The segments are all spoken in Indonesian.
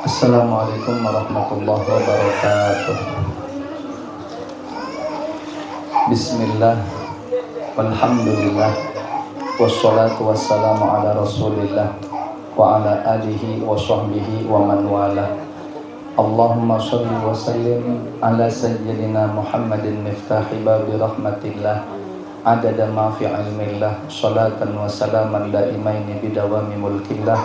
Assalamualaikum warahmatullahi wabarakatuh. Bismillah, walhamdulillah, wassalatu wassalamu ala rasulillah wa ala alihi wa sahbihi wa man wala. Allahumma sholli wa sallim ala sayyidina Muhammadin miftahi babi rahmatillah adada ma fi ilmillah, salatan wa salaman daimaini bidawami mulkillah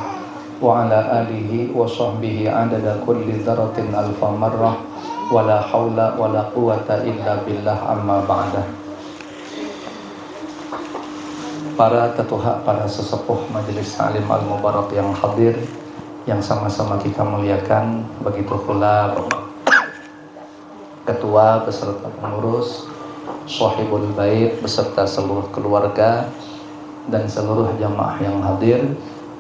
wa ala alihi wa sahbihi adada kulli dzarratin alfa marrah wa la hawla wa la quwata illa billah amma ba'dah. Para tetuha, para sesepuh Majelis Ta'lim Al-Mubarak yang hadir, yang sama-sama kita muliakan, begitu pula ketua beserta pengurus, Shahibul Bait beserta seluruh keluarga dan seluruh jamaah yang hadir,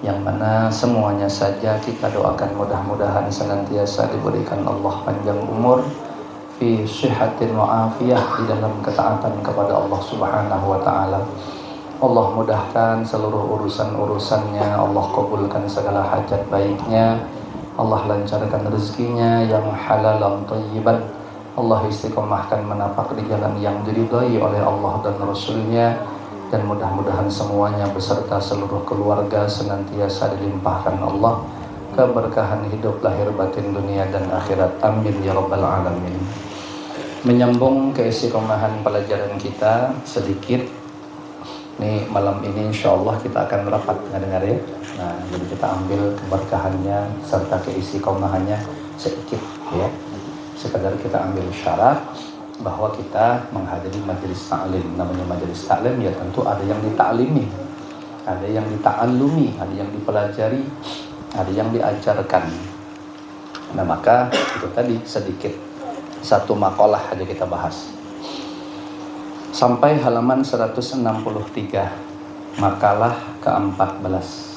yang mana semuanya saja kita doakan mudah-mudahan senantiasa diberikan Allah panjang umur fi sihhatin wa afiyah, di dalam ketaatan kepada Allah Subhanahu wa taala. Allah mudahkan seluruh urusan-urusannya, Allah kabulkan segala hajat baiknya, Allah lancarkan rezekinya yang halalan thayyiban, Allah istiqomahkan menapak di jalan yang diridhai oleh Allah dan Rasulnya, dan mudah-mudahan semuanya beserta seluruh keluarga senantiasa dilimpahkan Allah keberkahan hidup lahir batin dunia dan akhirat. Amin ya rabbal alamin. Menyambung ke istiqomahan pelajaran kita sedikit. Nih malam ini insya Allah kita akan rapat dengar ya. Nah, jadi kita ambil keberkahannya serta keistiqomahannya sedikit ya. Sekadar kita ambil syarat bahwa kita menghadiri majelis ta'lim. Namanya majelis ta'lim ya tentu ada yang ditaklimi, ada yang dita'allumi, ada yang dipelajari, ada yang diajarkan. Nah maka itu tadi sedikit satu makalah aja kita bahas sampai halaman 163, makalah ke-14.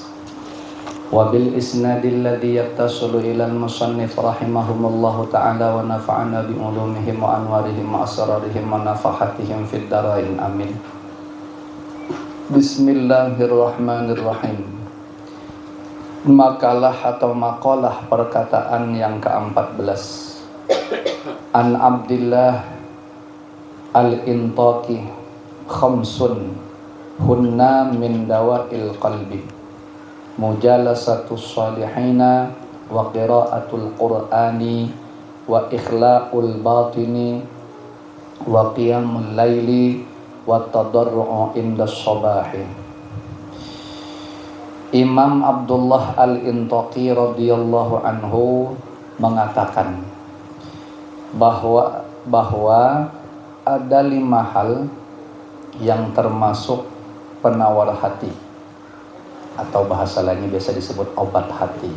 Wabil isnadil ladzi yattasilu ilal musannif rahimahumullahu ta'ala wa nafa'ana bi ulumihim wa anwarihim wa asrarihim wa nafahatihim fid darain amin. Bismillahirrahmanirrahim. Makalah atau makalah perkataan yang ke-14. An Abdillah Al-Intaqi khamsun hunna min dawa'il qalbi mujalasatus salihina wa qira'atul qur'ani wa ikhlaqul batini wa qiyamul laili wa tadarru'u inda sabahi. Imam Abdullah Al-Intaqi radhiyallahu anhu mengatakan bahwa ada 5 hal yang termasuk penawar hati, atau bahasa lainnya biasa disebut obat hati,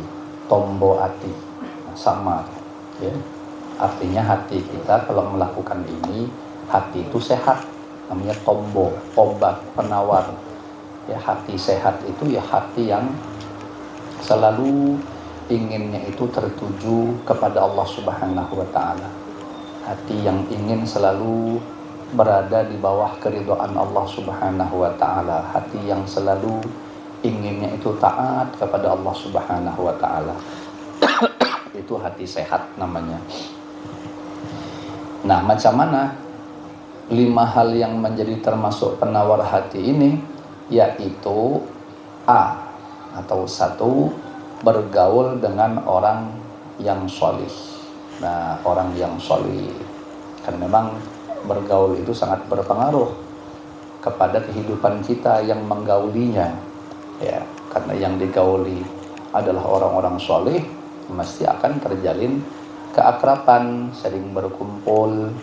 tombo hati, sama ya. Artinya hati kita kalau melakukan ini, hati itu sehat, namanya tombo, obat, penawar ya. Hati sehat itu ya hati yang selalu inginnya itu tertuju kepada Allah Subhanahu wa ta'ala, hati yang ingin selalu berada di bawah keridhaan Allah Subhanahu wa ta'ala, hati yang selalu inginnya itu taat kepada Allah Subhanahu wa ta'ala. Itu hati sehat namanya. Nah, macam mana 5 hal yang menjadi termasuk penawar hati ini? Yaitu A, atau 1, bergaul dengan orang yang sholih. Nah, orang yang sholih kan memang bergaul itu sangat berpengaruh kepada kehidupan kita yang menggaulinya ya, karena yang digauli adalah orang-orang sholih, mesti akan terjalin keakraban, sering berkumpul.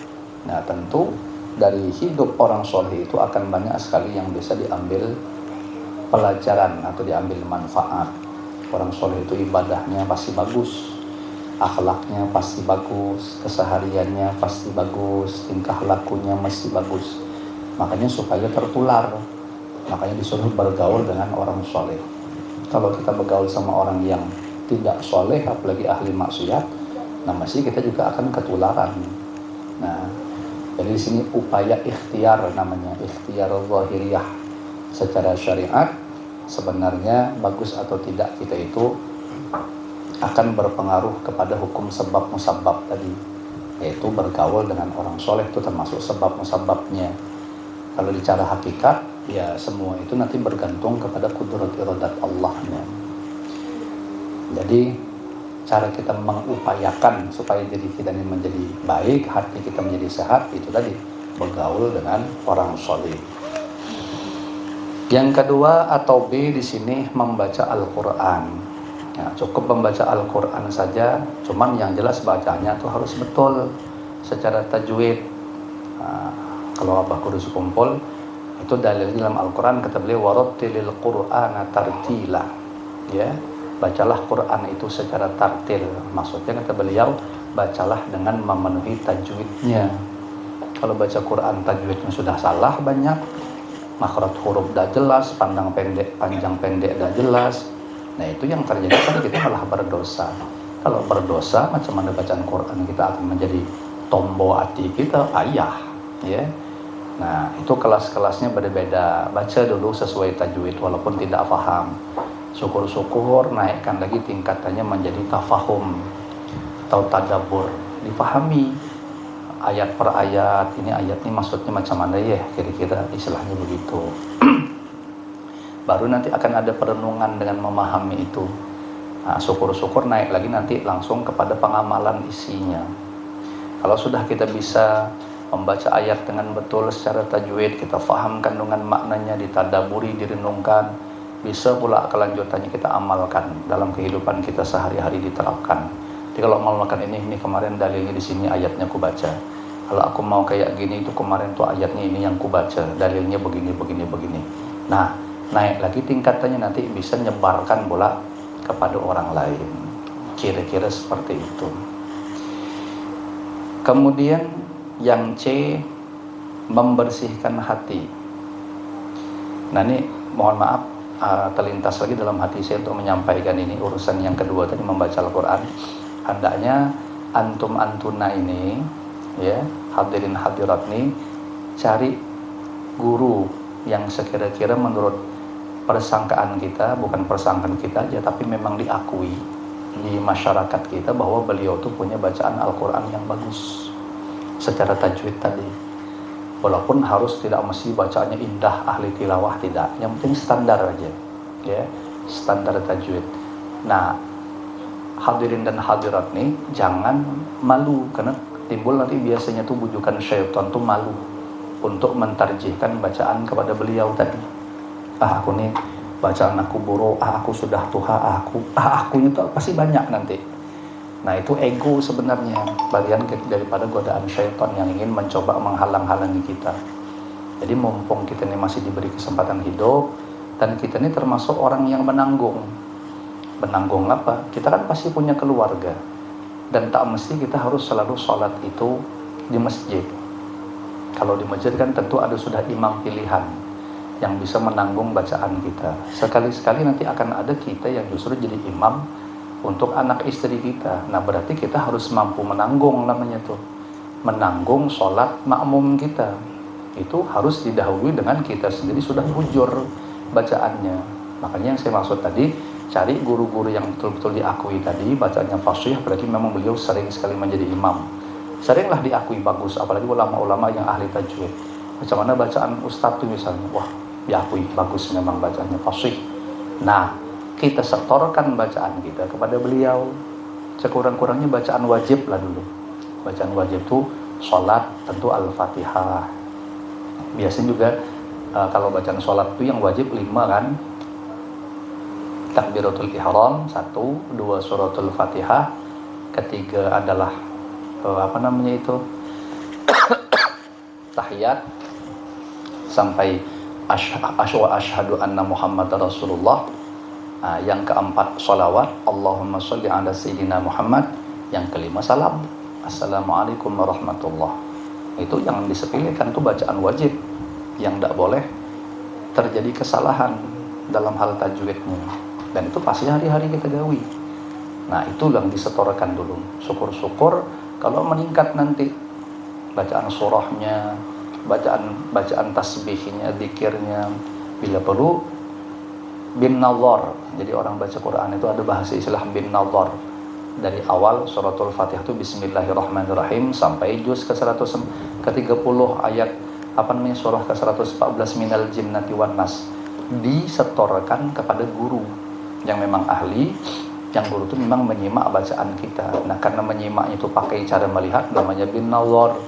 Nah tentu dari hidup orang sholih itu akan banyak sekali yang bisa diambil pelajaran atau diambil manfaat. Orang sholih itu ibadahnya pasti bagus, akhlaknya pasti bagus, kesehariannya pasti bagus, tingkah lakunya mesti bagus. Makanya supaya tertular, makanya disuruh bergaul dengan orang soleh. Kalau kita bergaul sama orang yang tidak soleh, apalagi ahli maksiat, nah mesti kita juga akan ketularan. Nah, jadi di sini upaya ikhtiar namanya, ikhtiar zahiriyah secara syariat. sebenarnya bagus atau tidak kita itu akan berpengaruh kepada hukum sebab musabab tadi, yaitu bergaul dengan orang soleh itu termasuk sebab musababnya. Kalau bicara hakikat, ya semua itu nanti bergantung kepada kudrat iradat Allahnya. Jadi cara kita mengupayakan supaya diri kita ini menjadi baik, hati kita menjadi sehat, itu tadi bergaul dengan orang soleh. Yang kedua atau B di sini membaca Al-Quran. Ya, cukup membaca Al-Quran saja, cuman yang jelas bacanya tuh harus betul secara tajwid. Nah, kalau Abah Kudus kumpul itu dalil dalam Al-Quran, kata beliau warattilil Qur'ana tartila. Ya, bacalah Quran itu secara tartil. Maksudnya kata beliau, bacalah dengan memenuhi tajwidnya. Kalau baca Quran tajwidnya sudah salah banyak, makhraj huruf dah jelas, panjang pendek dah jelas, nah itu yang terjadi kan kita malah berdosa. Kalau berdosa, macam mana bacaan Quran kita akan menjadi tombo hati kita, ayah, ya. Nah itu kelas-kelasnya berbeda. Baca dulu sesuai tajwid walaupun tidak paham. Syukur-syukur naikkan lagi tingkatannya menjadi tafahum atau tadabbur, dipahami ayat per ayat, ini ayat ini maksudnya macam mana ya, kira-kira istilahnya begitu. Baru nanti akan ada perenungan dengan memahami itu. Nah, syukur-syukur naik lagi nanti langsung kepada pengamalan isinya. Kalau sudah kita bisa membaca ayat dengan betul secara tajwid, kita faham kandungan maknanya, ditadaburi, direnungkan, bisa pula kelanjutannya kita amalkan dalam kehidupan kita sehari-hari, diterapkan. Jadi kalau amalkan ini kemarin dalilnya di sini, ayatnya aku baca. Kalau aku mau kayak gini, itu kemarin tuh ayatnya ini yang ku baca, dalilnya begini. Nah, naik lagi tingkatannya, nanti bisa nyebarkan bola kepada orang lain. Kira-kira seperti itu. Kemudian yang C, membersihkan hati. Nah ini mohon maaf, terlintas lagi dalam hati saya untuk menyampaikan ini, urusan yang kedua tadi, membaca Al-Quran. Hendaknya antum-antuna ini, ya, hadirin hadirat nih, cari guru yang sekira-kira menurut persangkaan kita, bukan persangkaan kita aja, tapi memang diakui di masyarakat kita bahwa beliau tuh punya bacaan Al-Quran yang bagus secara tajwid tadi. Walaupun harus tidak mesti bacaannya indah, ahli tilawah, tidak, yang penting standar aja, ya, standar tajwid. Nah, hadirin dan hadirat nih jangan malu, karena timbul nanti biasanya tuh bujukan syaitan tuh malu untuk mentarjihkan bacaan kepada beliau tadi. Aku nih bacaan aku buruk, aku sudah tuha, akunya tuh pasti banyak nanti. Nah itu ego sebenarnya, bagian daripada godaan syaitan yang ingin mencoba menghalang-halangi kita. Jadi mumpung kita ini masih diberi kesempatan hidup, dan kita ini termasuk orang yang menanggung apa? Kita kan pasti punya keluarga, dan tak mesti kita harus selalu sholat itu di masjid. Kalau di masjid kan tentu ada sudah imam pilihan yang bisa menanggung bacaan kita. Sekali-sekali nanti akan ada kita yang justru jadi imam untuk anak istri kita. Nah berarti kita harus mampu menanggung, namanya tuh menanggung sholat makmum kita. Itu harus didahului dengan kita sendiri sudah bujur bacaannya. Makanya yang saya maksud tadi, cari guru-guru yang betul-betul diakui tadi, bacaannya fasih, berarti memang beliau sering sekali menjadi imam. Seringlah diakui bagus, apalagi ulama-ulama yang ahli tajwid. Macam mana bacaan ustadz tuh misalnya, wah diakui bagus memang bacaannya fasih. Nah, kita setorkan bacaan kita kepada beliau. Sekurang-kurangnya bacaan wajib lah dulu. Bacaan wajib tuh sholat tentu Al-Fatihah. Biasanya juga kalau bacaan sholat tuh yang wajib 5 kan. Takbiratul ihram 1, 2 suratul Fatihah, ketiga adalah tahiyat sampai asyhadu anna Muhammadar Rasulullah. Yang keempat sholawat, Allahumma sholli ala sayyidina Muhammad. Yang kelima salam, assalamualaikum warahmatullah. Itu yang disepelekan tuh bacaan wajib, yang tidak boleh terjadi kesalahan dalam hal tajwidnya, dan itu pasti hari-hari kita gawi. Nah itu yang disetorkan dulu. Syukur-syukur kalau meningkat nanti bacaan surahnya, bacaan tasbihnya, zikirnya, bila perlu bin nazar. Jadi orang baca Quran itu ada bahasa istilah bin nazar. Dari awal suratul Fatihah itu bismillahirrahmanirrahim sampai juz ke-130 ayat surah ke-114 minal jinnati wan nas, disetorkan kepada guru yang memang ahli, yang guru itu memang menyimak bacaan kita. Nah, karena menyimaknya itu pakai cara melihat namanya bin nazar.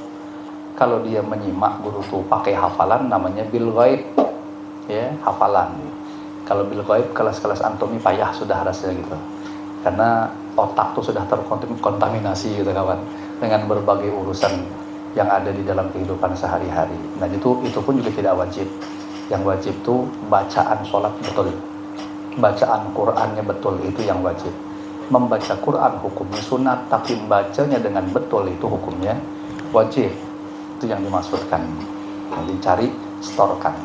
Kalau dia menyimak guru itu pakai hafalan namanya bil ghaib, ya, hafalan. Kalau bil ghaib kelas-kelas anatomi payah sudah rasanya gitu, karena otak tuh sudah terkontaminasi gitu kawan, dengan berbagai urusan yang ada di dalam kehidupan sehari-hari. Nah itu pun juga tidak wajib. Yang wajib tuh bacaan sholat betul, bacaan Qur'annya betul, itu yang wajib. Membaca Qur'an hukumnya sunat, tapi bacanya dengan betul itu hukumnya wajib. Itu yang dimaksudkan. Jadi cari, setorkan.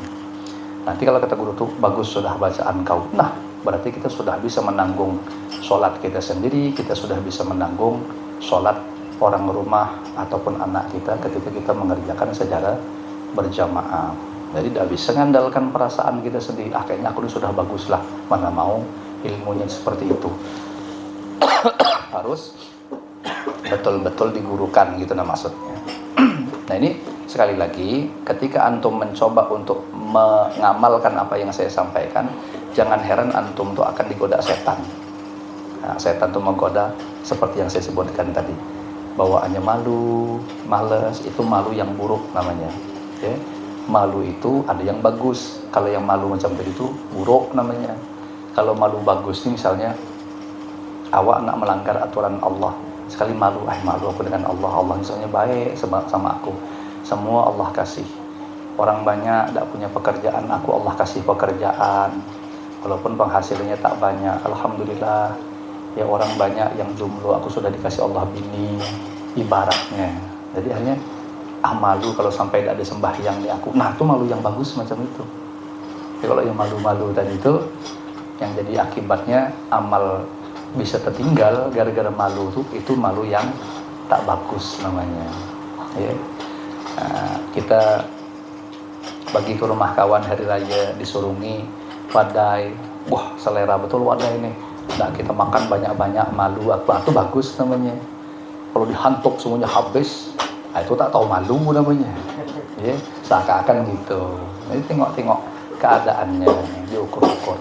Nanti kalau kata guru tuh bagus sudah bacaan kau, nah berarti kita sudah bisa menanggung sholat kita sendiri, kita sudah bisa menanggung sholat orang rumah ataupun anak kita ketika kita mengerjakan secara berjamaah. Jadi tidak bisa mengandalkan perasaan kita sendiri, kayaknya aku sudah bagus lah, mana mau ilmunya seperti itu. Harus betul-betul digurukan gitu nah maksudnya. Nah ini sekali lagi, ketika antum mencoba untuk mengamalkan apa yang saya sampaikan, jangan heran antum tuh akan digoda setan. Nah, setan tuh menggoda seperti yang saya sebutkan tadi. Bawaannya malu, malas, itu malu yang buruk namanya. Ya. Malu itu ada yang bagus. Kalau yang malu macam tadi itu buruk namanya. Kalau malu bagus nih misalnya, awak nak melanggar aturan Allah, sekali malu, malu aku dengan Allah, Allah misalnya baik sama aku, semua Allah kasih. Orang banyak tidak punya pekerjaan, aku Allah kasih pekerjaan, walaupun penghasilannya tak banyak, alhamdulillah. Ya orang banyak yang jomblo, aku sudah dikasih Allah bini, ibaratnya. Jadi hanya malu kalau sampai tidak ada sembahyang di aku. Nah itu malu yang bagus macam itu. Jadi kalau yang malu-malu tadi yang jadi akibatnya amal bisa tertinggal gara-gara malu itu malu yang tak bagus namanya. Ya. Nah, kita bagi ke rumah kawan hari raya disurungi wadai, wah selera betul wadai ini. Nah kita makan banyak-banyak, malu apa itu bagus namanya. Kalau dihantuk semuanya habis, nah, itu tak tahu malu namanya. Ya, seakan-akan gitu. Jadi tengok-tengok keadaannya, diukur-ukur.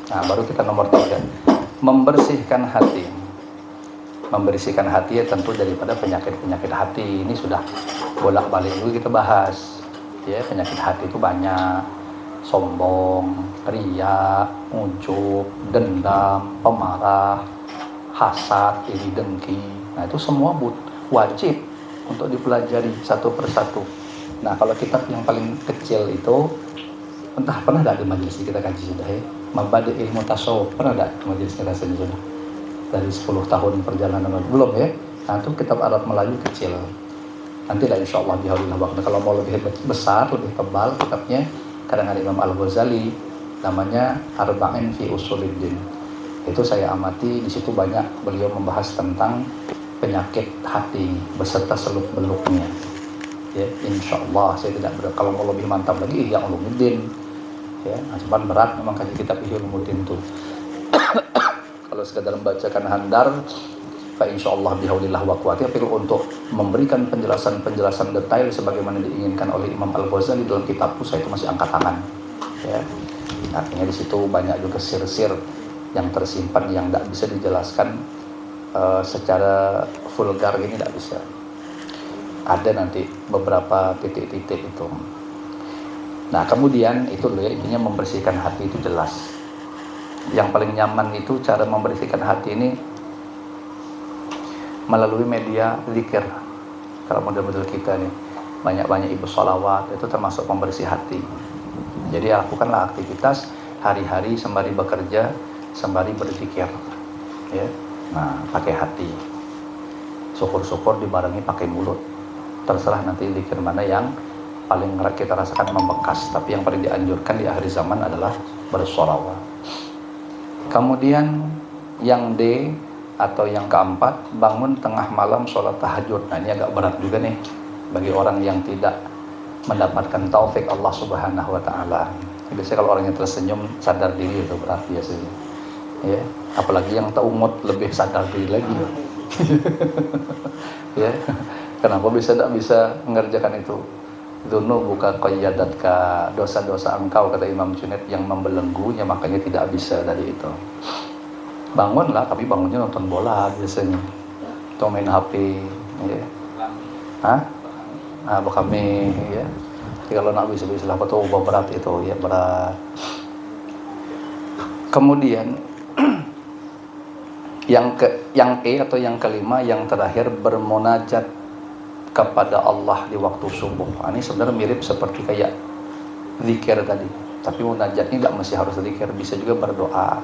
Nah baru kita nomor 3, membersihkan hati. Membersihkan hati ya tentu daripada penyakit-penyakit hati. Ini sudah bolak-balik dulu kita bahas. Ya, penyakit hati itu banyak. Sombong, riya, ujub, dendam, pemarah, hasad, iri dengki. Nah itu semua wajib untuk dipelajari satu persatu. Nah kalau kitab yang paling kecil itu, entah pernah ada di majelis kita kaji sudah ya, Mabadi Ilmu Tasawuf, pernah ada majelis kita sudah dari 10 tahun perjalanan belum ya. Nah itu kitab Arab Melayu kecil. Nanti lah insyaallah bihaulillah waktu kalau mau lebih besar, lebih tebal kitabnya karangan Imam Al-Ghazali, namanya Arba'in fi Usuluddin. Itu saya amati, di situ banyak beliau membahas tentang penyakit hati beserta seluk-beluknya. Ya, insyaallah saya tidak kalau mau lebih mantap lagi Ihya Ulumuddin. Ya, cuman berat memang kaji kitab Ihya Ulumuddin itu. Kalau sekadar membacakan handar, fa insyaallah bihaulillah wa quwwati, perlu untuk memberikan penjelasan detail sebagaimana diinginkan oleh Imam Al-Ghazali dalam kitabku, saya itu masih angkat tangan. Ya. Artinya di situ banyak juga sir-sir yang tersimpan yang tidak bisa dijelaskan secara vulgar ini, tidak bisa. Ada nanti beberapa titik-titik itu. Nah kemudian itu loh ya, intinya membersihkan hati itu jelas. Yang paling nyaman itu cara membersihkan hati ini melalui media zikir. Kalau model-model kita nih banyak-banyak ibu sholawat, itu termasuk pembersih hati. Jadi lakukanlah aktivitas hari-hari sembari bekerja, sembari berzikir, ya. Nah pakai hati, syukur-syukur dibarengi pakai mulut. Terserah nanti zikir mana yang paling kita rasakan membekas. Tapi yang paling dianjurkan di akhir zaman adalah bersholawat. Kemudian yang D atau yang keempat, bangun tengah malam sholat tahajud. Nah ini agak berat juga nih bagi orang yang tidak mendapatkan taufik Allah Subhanahu wa ta'ala. Biasanya kalau orangnya tersenyum sadar diri itu berat biasanya. Ya, apalagi yang taumut lebih sadar diri lagi. Ya, kenapa tidak bisa mengerjakan itu? Dzunu buka qayyadat ka, dosa-dosa engkau kata Imam Junaid yang membelenggunya, makanya tidak bisa dari itu. Bangunlah, tapi bangunnya nonton bola biasanya, atau main HP, ya. Hah? Kami, ya. Jadi kalau nak bisa lah, betul berat itu, ya berat. Kemudian yang atau yang kelima, yang terakhir, bermunajat kepada Allah di waktu subuh. Ini sebenarnya mirip seperti kayak zikir tadi, tapi munajat ini tidak mesti harus zikir, bisa juga berdoa.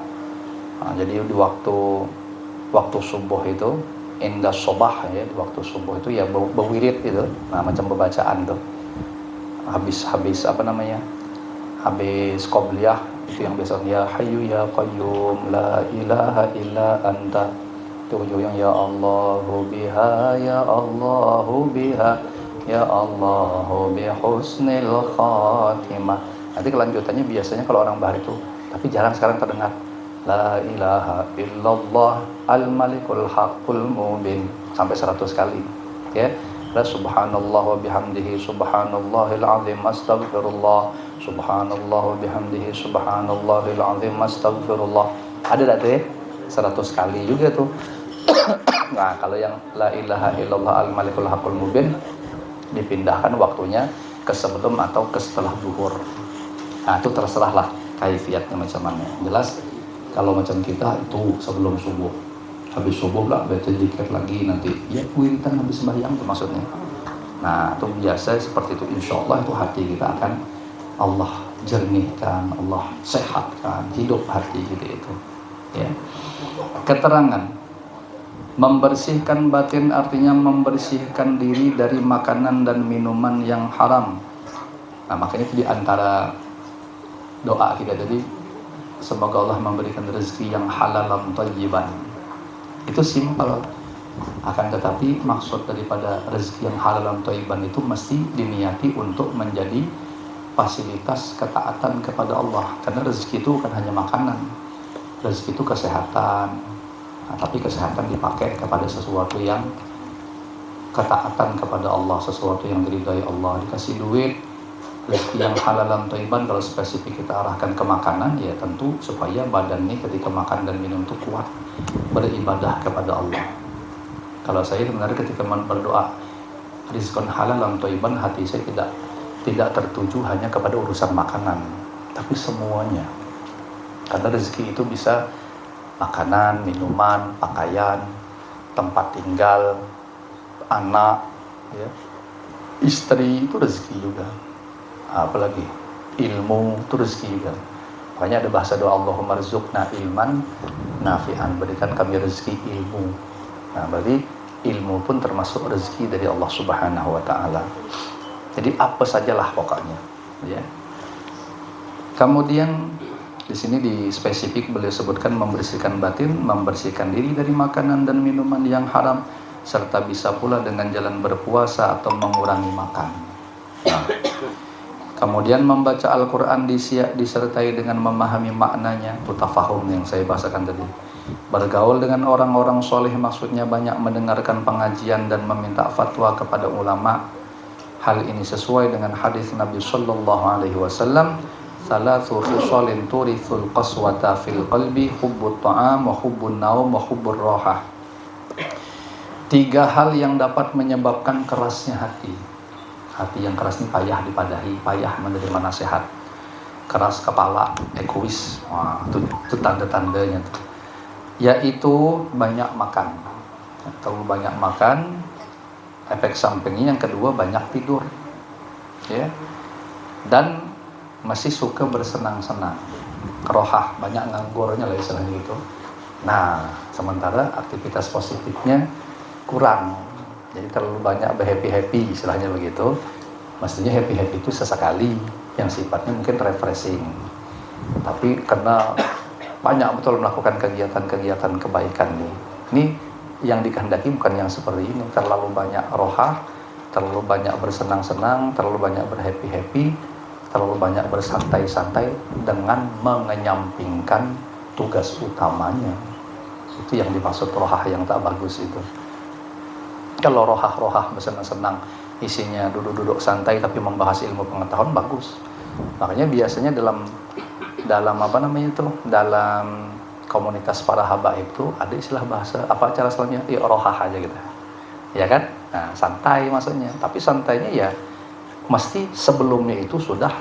Jadi di waktu subuh itu, indah sobah, ya, di waktu subuh itu ya berwirid itu, macam pembacaan tuh. Habis apa namanya? Habis qobliyah itu yang biasa, ya hayyu ya qayyum la ilaha illa anta. Itu yang ya Allahu biha ya Allahu biha ya Allahu bi husnil khatimah. Nanti kelanjutannya biasanya kalau orang bahar itu, tapi jarang sekarang terdengar, la ilaha illallah al malikul haqqul mubin, sampai 100 kali, ya. La subhanallah wa bihamdihi subhanallahil azim astaghfirullah, subhanallah wa bihamdihi subhanallahil azim astaghfirullah. Ada tak tuh ya? 100 kali juga tuh. Nah, kalau yang la ilaha illallah al malikul haqqul mubin dipindahkan waktunya ke sebelum atau ke setelah zuhur. Nah, itu terserahlah kaifiatnya macam mana. Jelas kalau macam kita itu sebelum subuh. Habis subuh lah baca zikir lagi nanti. Ya wiridan habis sembahyang itu maksudnya. Nah, itu biasa seperti itu, insyaallah itu hati kita akan Allah jernihkan, Allah sehatkan hidup hati kita itu. Ya. Keterangan membersihkan batin artinya membersihkan diri dari makanan dan minuman yang haram. Nah, makanya itu diantara doa kita tadi, semoga Allah memberikan rezeki yang halalan thayyiban. Itu simpel, akan tetapi maksud daripada rezeki yang halalan thayyiban itu mesti diniati untuk menjadi fasilitas ketaatan kepada Allah. Karena rezeki itu bukan hanya makanan, rezeki itu kesehatan. Nah, tapi kesehatan dipakai kepada sesuatu yang ketaatan kepada Allah, sesuatu yang diridhai Allah. Dikasih duit, rezeki yang halalan thayyiban, kalau spesifik kita arahkan ke makanan, ya tentu supaya badan ini ketika makan dan minum itu kuat beribadah kepada Allah. Kalau saya sebenarnya ketika berdoa rizqan halalan thayyiban, hati saya tidak tertuju hanya kepada urusan makanan, tapi semuanya. Karena rezeki itu bisa makanan, minuman, pakaian, tempat tinggal, anak, ya, istri, itu rezeki juga. Apalagi ilmu itu rezeki juga. Makanya ada bahasa doa, Allahumma rzuqna ilman nafi'an, berikan kami rezeki ilmu. Nah, berarti ilmu pun termasuk rezeki dari Allah Subhanahu wa taala. Jadi apa sajalah pokoknya, ya. Kemudian di sini di spesifik beliau sebutkan membersihkan batin, membersihkan diri dari makanan dan minuman yang haram, serta bisa pula dengan jalan berpuasa atau mengurangi makan. Nah, kemudian membaca Al-Quran disertai dengan memahami maknanya, itu tafahum yang saya bahasakan tadi. Bergaul dengan orang-orang soleh, maksudnya banyak mendengarkan pengajian dan meminta fatwa kepada ulama. Hal ini sesuai dengan hadis Nabi Sallallahu Alaihi Wasallam, Salathu khisalin turithul qaswata fil qalbi, hubbut ta'am wa hubbun naum wa hubbur rohah. 3 hal yang dapat menyebabkan kerasnya hati. Hati yang keras ini payah dipadahi, payah menerima nasihat, keras kepala, egois. Wah, itu tanda-tandanya tuh. Yaitu banyak makan. Terlalu banyak makan, efek sampingnya yang kedua banyak tidur. Ya. Dan masih suka bersenang-senang, rohah, banyak nganggurnya lah istilahnya gitu. Nah, sementara aktivitas positifnya kurang, jadi terlalu banyak berhappy-happy istilahnya begitu. Maksudnya happy-happy itu sesekali, yang sifatnya mungkin refreshing, tapi karena banyak betul melakukan kegiatan-kegiatan kebaikan nih. Ini yang dikehendaki bukan yang seperti ini, terlalu banyak rohah, terlalu banyak bersenang-senang, terlalu banyak berhappy-happy, terlalu banyak bersantai-santai dengan mengenyampingkan tugas utamanya. Itu yang dimaksud rohah yang tak bagus itu. Kalau rohah bersenang-senang isinya duduk-duduk santai tapi membahas ilmu pengetahuan, bagus. Makanya biasanya dalam apa namanya itu, dalam komunitas para habaib itu ada istilah bahasa apa cara selanjutnya, ya rohah aja gitu, ya kan? Nah, santai maksudnya, tapi santainya ya mesti sebelumnya itu sudah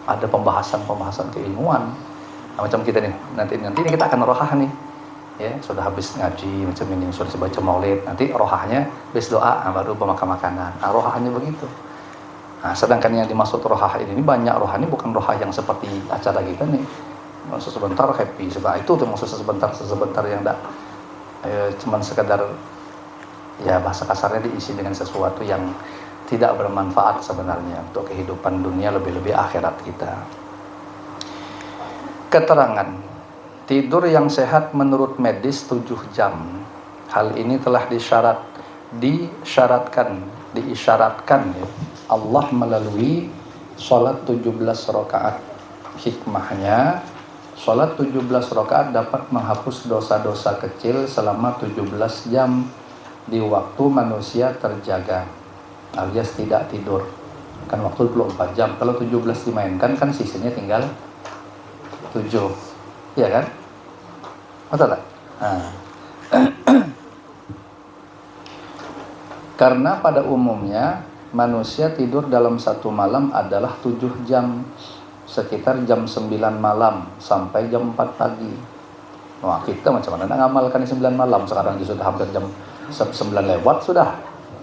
ada pembahasan keilmuan. Nah, macam kita nih, nanti ini kita akan rohah nih, ya sudah habis ngaji macam ini, sudah baca maulid, nanti rohahnya habis doa, baru pemakan makanan. Nah, rohahnya begitu. Nah, sedangkan yang dimaksud rohah ini banyak, rohah ini bukan rohah yang seperti acara kita nih, sebentar happy, itu tuh maksud sebentar yang enggak cuman sekedar ya bahasa kasarnya diisi dengan sesuatu yang tidak bermanfaat sebenarnya untuk kehidupan dunia, lebih-lebih akhirat kita. Keterangan tidur yang sehat menurut medis 7 jam. Hal ini telah diisyaratkan ya, Allah melalui sholat 17 rakaat. Hikmahnya, sholat 17 rakaat dapat menghapus dosa-dosa kecil selama 17 jam di waktu manusia terjaga alias tidak tidur. Kan waktu 24 jam, kalau 17 dimainkan kan sisanya tinggal 7, iya kan? Betul tak? Nah. Karena pada umumnya manusia tidur dalam satu malam adalah 7 jam, sekitar jam 9 malam sampai jam 4 pagi. Wah, kita macam mana nak ngamalkan 9 malam? Sekarang sudah hampir jam 9 lewat sudah.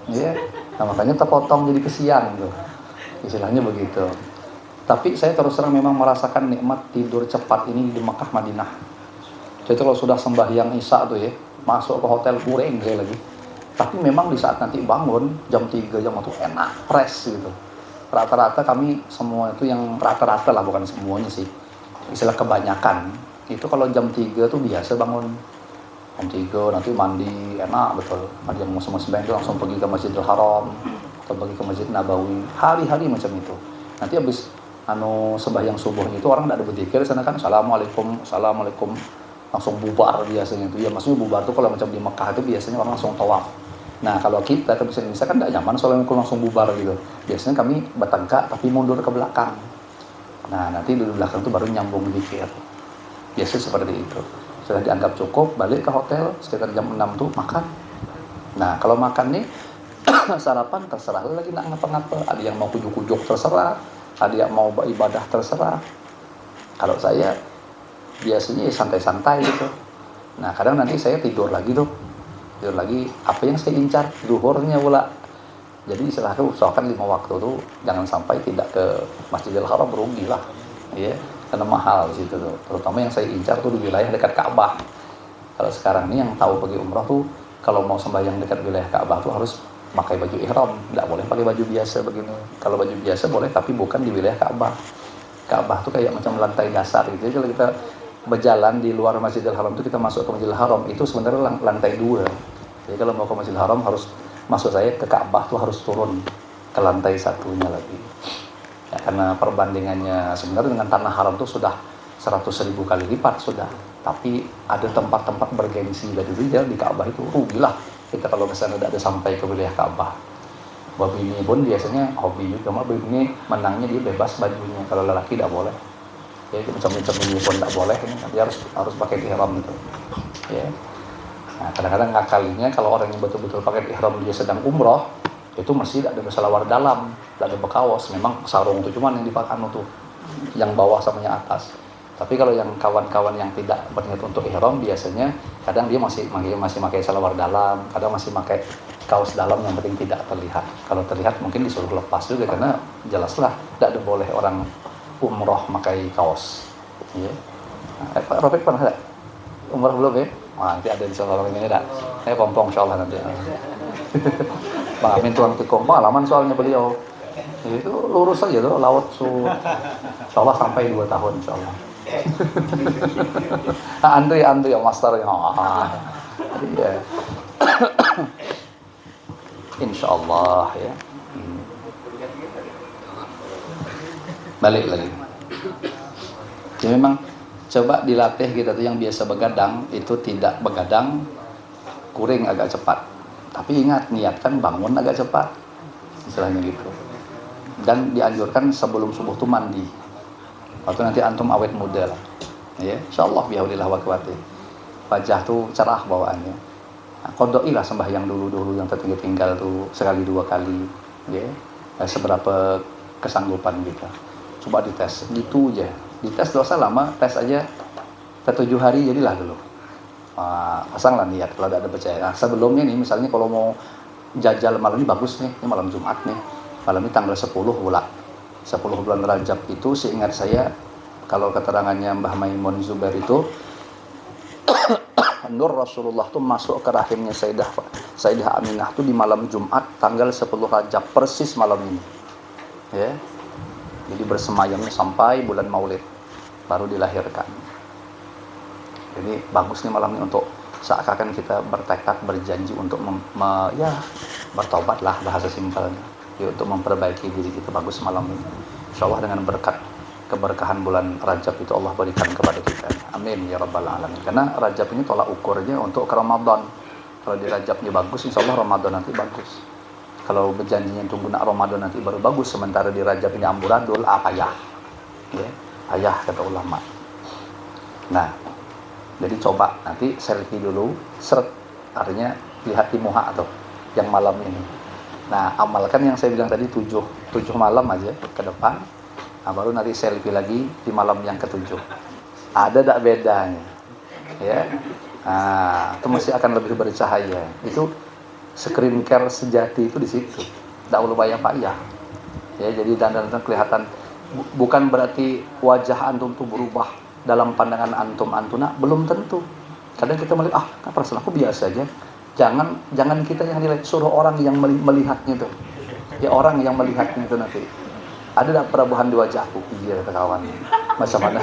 Ya. Nah, makanya terpotong jadi kesian tuh. Istilahnya begitu. Tapi saya terus terang memang merasakan nikmat tidur cepat ini di Mekah Madinah. Jadi kalau sudah sembahyang Isya tuh ya, masuk ke hotel kureng saya lagi. Tapi memang di saat nanti bangun jam 3 jam itu enak, fresh gitu. Rata-rata kami semua itu, yang rata-rata lah, bukan semuanya sih, istilah kebanyakan itu kalau jam 3 tuh biasa bangun. Jam 3 nanti mandi, enak betul. Ada yang mau sembahyang itu langsung pergi ke Masjidil Haram atau pergi ke Masjid Nabawi, hari-hari macam itu. Nanti habis sembahyang subuhnya itu orang tidak ada berzikir sana kan, assalamualaikum langsung bubar biasanya itu. Ya maksudnya bubar tuh kalau macam di Mekah itu biasanya orang langsung tawaf. Nah, kalau kita ke Indonesia kan tidak nyaman assalamualaikum langsung bubar gitu. Biasanya kami bertengkar tapi mundur ke belakang. Nah, nanti di belakang itu baru nyambung zikir. Biasanya seperti itu. Sudah dianggap cukup, balik ke hotel sekitar jam 6 tuh makan. Nah, kalau makan nih sarapan terserah lagi nak ngapa-ngapa. Ada yang mau kujuk-kujuk terserah, ada yang mau ibadah terserah. Kalau saya biasanya santai-santai gitu. Nah, kadang nanti saya tidur lagi, apa yang saya incar zuhurnya pula. Jadi istilahnya usahakan 5 waktu tuh jangan sampai tidak ke Masjidil Haram, rugilah ya, karena mahal situ tuh. Terutama yang saya incar tuh di wilayah dekat Ka'bah. Kalau sekarang ini yang tahu pergi umrah tuh kalau mau sembahyang dekat wilayah Ka'bah tuh harus pakai baju ihram, tidak boleh pakai baju biasa begini. Kalau baju biasa boleh tapi bukan di wilayah Ka'bah. Ka'bah tuh kayak macam lantai dasar gitu. Jadi kalau kita berjalan di luar Masjidil Haram itu, kita masuk ke Masjidil Haram itu sebenarnya lantai 2. Jadi kalau mau ke Masjidil Haram harus, maksud saya ke Ka'bah tuh harus turun ke lantai 1-nya lagi. Ya, karena perbandingannya sebenarnya dengan tanah haram tuh sudah 100.000 kali lipat sudah. Tapi ada tempat-tempat bergengsi dari dia di Ka'bah itu, rugilah kita kalau misalnya tidak ada sampai ke wilayah Ka'bah. Babi ini pun biasanya hobi juga, babi ini menangnya dia bebas bajunya, kalau lelaki tidak boleh. Ya, macam-macam ini pun tidak boleh, dia harus pakai ihram gitu. Ya. Nah, kadang-kadang ngakalinya kalau orang yang betul-betul pakai ihram dia sedang umroh, itu masih tidak ada selawar dalam, tidak ada bekawas, memang sarung itu cuman yang dipakai tuh, yang bawah sama yang atas. Tapi kalau yang kawan-kawan yang tidak berniat untuk ihram, biasanya kadang dia masih pakai selawar dalam, kadang masih pakai kaos dalam yang penting tidak terlihat. Kalau terlihat mungkin disuruh lepas juga, karena jelaslah tidak ada boleh orang umroh pakai kaos. Ya. Nah, Pak Robek pernah ada umroh belum ya? Wah, nanti ada di salah ini tak? Saya pompong insyaallah nanti. Bang Amin tuan tikung pengalaman soalnya beliau. Itu lurus saja tuh laut insyaallah sampai 2 tahun insyaallah. Andri yang masternya. Jadi ya. Insyaallah ya. balik lagi. Jadi memang coba dilatih kita tuh yang biasa begadang itu tidak begadang, kuring agak cepat. Tapi ingat, niatkan bangun agak cepat, istilahnya gitu. Dan dianjurkan sebelum subuh tuh mandi. Waktu nanti antum awet muda lah, ya, insyaallah bihaulillah wa quwwati. Wajah tuh cerah bawaannya. Nah, kodoilah sembahyang dulu yang tertinggal tuh sekali dua kali, ya. Seberapa kesanggupan kita. Coba dites, gitu aja. Dites dosa lama, tes aja ke 7 hari jadilah dulu. Pasanglah niat kalau ada percaya. Nah, sebelumnya nih misalnya kalau mau jajal malam ini bagus nih, ini malam Jumat nih. Malam ini tanggal 10 bulan 10 bulan Rajab itu seingat saya, kalau keterangannya Mbah Maimun Zubair itu Nur Rasulullah tuh masuk ke rahimnya Sayyidah Aminah tuh di malam Jumat tanggal 10 Rajab, persis malam ini. Ya. Jadi bersemayamnya sampai bulan Maulid baru dilahirkan. Jadi bagus nih malam ini untuk seakan kita bertekad berjanji untuk bertobat lah bahasa simpelnya. Ya, untuk memperbaiki diri kita, bagus malam ini. Insyaallah dengan berkat keberkahan bulan Rajab itu Allah berikan kepada kita. Amin ya rabbal alamin. Karena Rajab ini tolak ukurnya untuk ke Ramadan. Kalau di Rajabnya bagus, insyaallah Ramadan nanti bagus. Kalau berjanjinya tunggu nak Ramadan nanti baru bagus, sementara di Rajab ini amburadul, payah. Ya, payah kata ulama. Nah, jadi coba nanti selfie dulu, artinya lihat di muha tuh yang malam ini. Nah, amalkan yang saya bilang tadi 7 malam aja ke depan. Nah, baru nanti selfie lagi di malam yang ke-7. Ada tak bedanya? Ya. Nah, itu masih akan lebih bercahaya. Itu screen care sejati itu di situ. Tak perlu payah. Ya, jadi dandan kelihatan, bukan berarti wajah antum tuh berubah dalam pandangan antuna, belum tentu. Kadang kita melihat, kan perasaan aku biasa aja. Jangan kita yang nilai, suruh orang yang melihatnya tuh. Ya, orang yang melihatnya itu nanti. Ada tak perubahan di wajahku? Iya, kata kawan. Macam mana?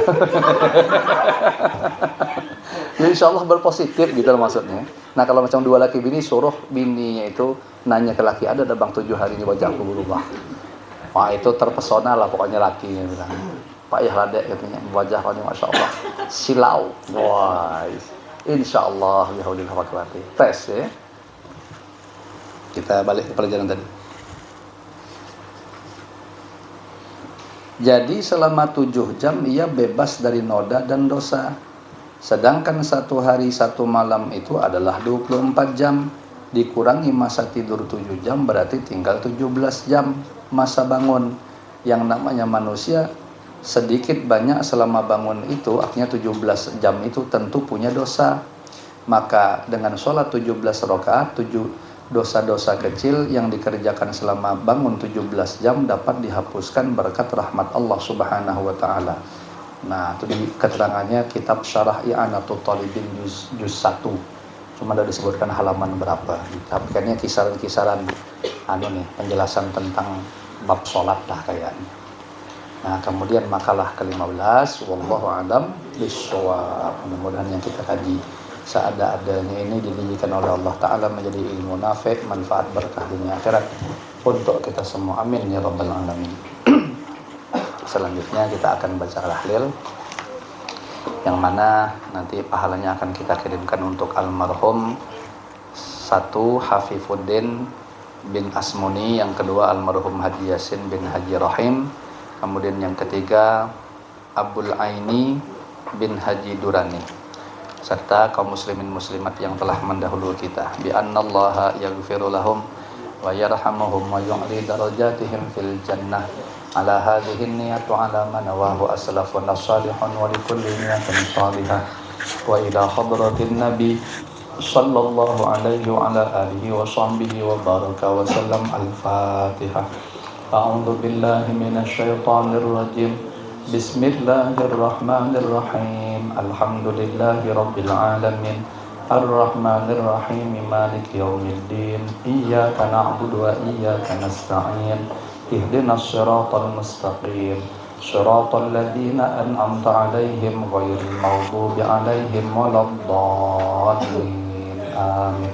Ya, insya Allah berpositif gitu maksudnya. Nah, kalau macam dua laki bini, suruh bininya itu nanya ke laki, ada bang 7 hari ini wajahku berubah? Wah, itu terpesona lah pokoknya lakinya bilang. Pak ya ladek katanya, wajah kamu masya Allah silau. Wah, insya Allah bihaulillah wa quwwati. Tes ya. Kita balik ke pelajaran tadi. Jadi selama 7 jam ia bebas dari noda dan dosa. Sedangkan 1 hari 1 malam itu adalah 24 jam. Dikurangi masa tidur 7 jam berarti tinggal 17 jam masa bangun. Yang namanya manusia sedikit banyak selama bangun itu, artinya 17 jam itu tentu punya dosa. Maka dengan sholat 17 rakaat, 7 dosa-dosa kecil yang dikerjakan selama bangun 17 jam dapat dihapuskan berkat rahmat Allah Subhanahu wa taala. Nah, itu di keterangannya kitab Syarah I'anatul Talibin juz 1. Cuma ada disebutkan halaman berapa. Tapi kayaknya kisaran-kisaran penjelasan tentang bab sholat lah kayaknya. Nah, kemudian makalah ke-15, wallahu a'lam bishawab. Mudah-mudahan yang kita kaji seadanya ini dijadikan oleh Allah Ta'ala menjadi ilmu nafi', manfaat berkah dunia akhirat untuk kita semua. Amin ya rabbal alamin. Selanjutnya kita akan baca tahlil, yang mana nanti pahalanya akan kita kirimkan untuk almarhum 1 Hafifuddin bin Asmuni, yang kedua almarhum Haji Yasin bin Haji Rahim, kemudian yang ketiga Abdul Aini bin Haji Durani, serta kaum muslimin muslimat yang telah mendahului kita. Bi annallaha yaghfiru lahum wa yarhamuhum wa yu'li darajatihim fil jannah. Ala hadhihi niyatu ala man nawahu aslafun salihun wa likulli niyatin salihah. Wa ila hadratin nabi sallallahu alaihi wa ala alihi wa sahbihi wa baraka wa sallam. Al-Fatihah. A'udzu billahi minasy syaithanir rajim. Bismillahirrahmanirrahim. Alhamdulillahi rabbil alamin. Ar-Rahmanir Rahim. Maliki yaumiddin. Iyyaka na'budu wa iyyaka nasta'in. Ihdinas siratal mustaqim. Shiratal ladzina an'amta 'alaihim ghairil maghdubi 'alaihim waladdallin. Amin.